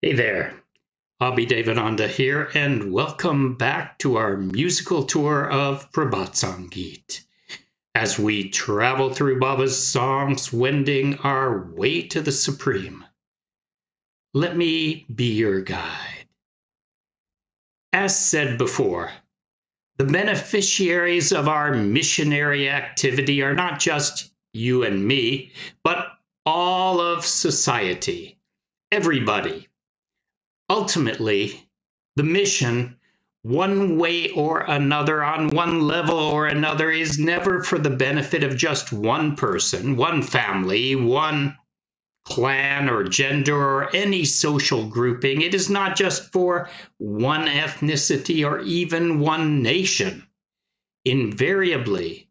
Hey there, Abhi Devananda here, and welcome back to our musical tour of Prabhat Sangeet. As we travel through Baba's songs, wending our way to the Supreme, let me be your guide. As said before, the beneficiaries of our missionary activity are not just you and me, but all of society, everybody. Ultimately, the mission, one way or another, on one level or another, is never for the benefit of just one person, one family, one clan or gender or any social grouping. It is not just for one ethnicity or even one nation. Invariably,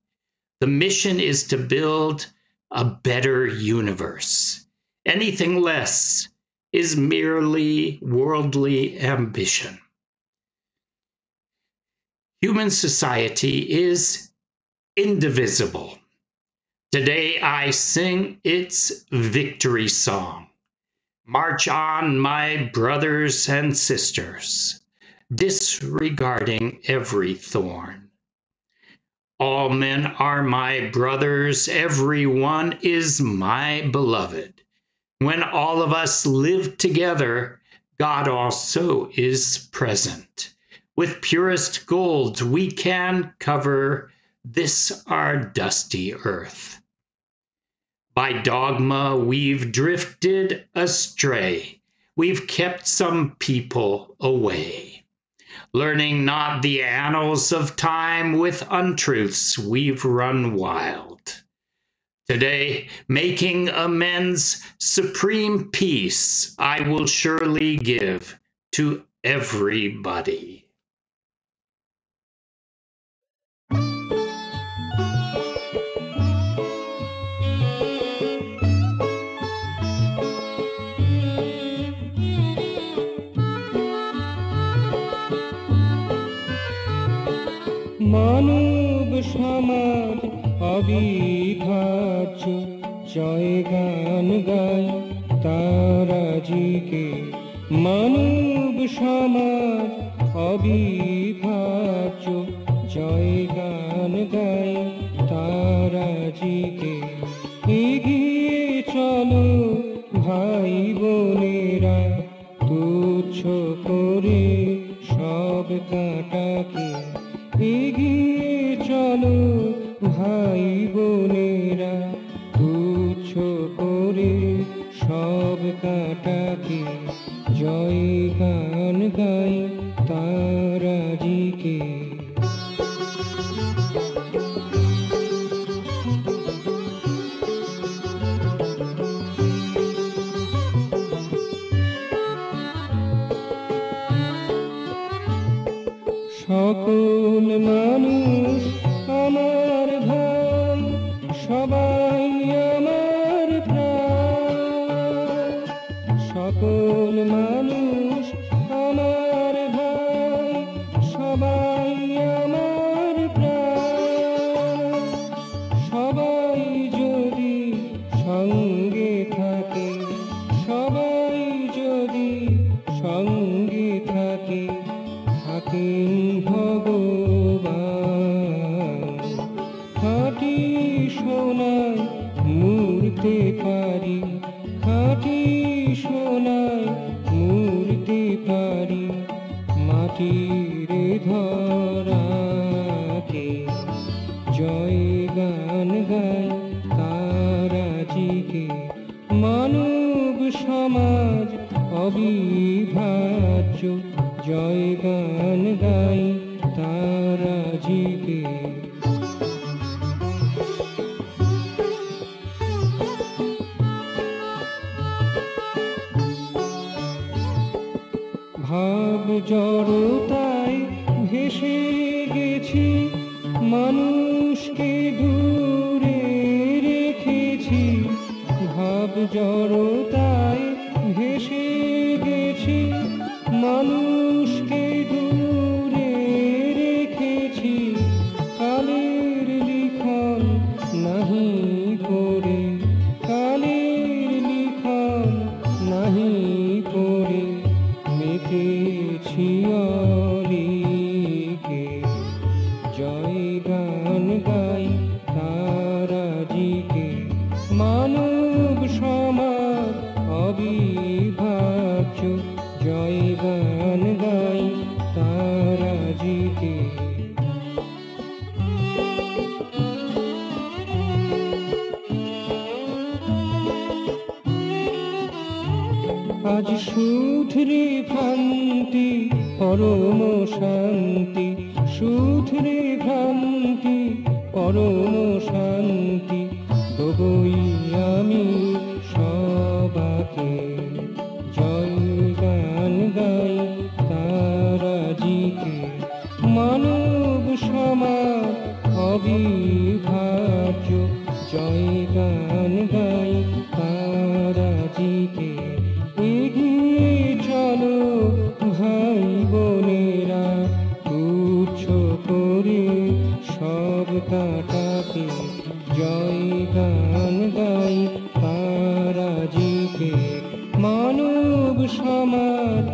the mission is to build a better universe. Anything less is merely worldly ambition. Human society is indivisible. Today I sing its victory song. March on, my brothers and sisters, disregarding every thorn. All men are my brothers, every one is my beloved. When all of us live together, God also is present. With purest gold, we can cover this our dusty earth. By dogma, we've drifted astray. We've kept some people away. Learning not the annals of time, with untruths we've run wild. Today, making amends, supreme peace I will surely give to everybody. মানব সমাজ অবিভাজ্য জয় গান গায় তারাজিকে। মানব সমাজ অবিভাজ্য জয় গান গায় তারাজিকে। এগিয়ে চলো ভাই বোনেরা, তুচ্ছ করে সব কাঁটাকে। এগিয়ে চলো ভাই বোনেরা, তুচ্ছ করে সব কাঁটাকে। জয় গান গাই তারাজিকে। সকল মানুষ আমার ভাই, সবাই আমার প্রাণ। সকল মানুষ আমার ভাই, সবাই আমার প্রাণ। সবাই যদি সঙ্গে থাকে, সবাই যদি সঙ্গে থাকে, থাকেন ভগবান। খাঁটি সোনায় মূর্তে পারি, খাঁটি সোনায় মূর্তে পারি মাটির ধরাকে। জয় গান গায় তারাজিকে। মানব সমাজ অবিভাজ্য জয় গান গাই তারাজিকে। ভাব জড়তায় ভেসে গেছি, মানুষকে দূরে রেখেছি। ভাব জড়তায় ভেসে গেছি, মানুষকে দূরে রেখেছি। কালের লিখন নাহি পড়ে, কালের লিখন নাহি পড়ে আজ সুধরে ভ্রান্তি পরম শান্তি, সুধরে ভ্রান্তি পরম শান্তি দেবই আমি সবাকে। জয় গান গাই তারাজিকে, মানব সমাজ অবিভাজ্য। জয় গান গাই তারাজিকে, এগিয়ে চলো ভাই বোনেরা, তুচ্ছ করে সব কাটাকে। জয় গান গাই তারাজিকে, মানব সমাজ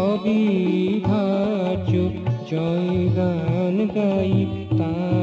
অবিভাজ্য। জয় গান গাই তারাজিকে।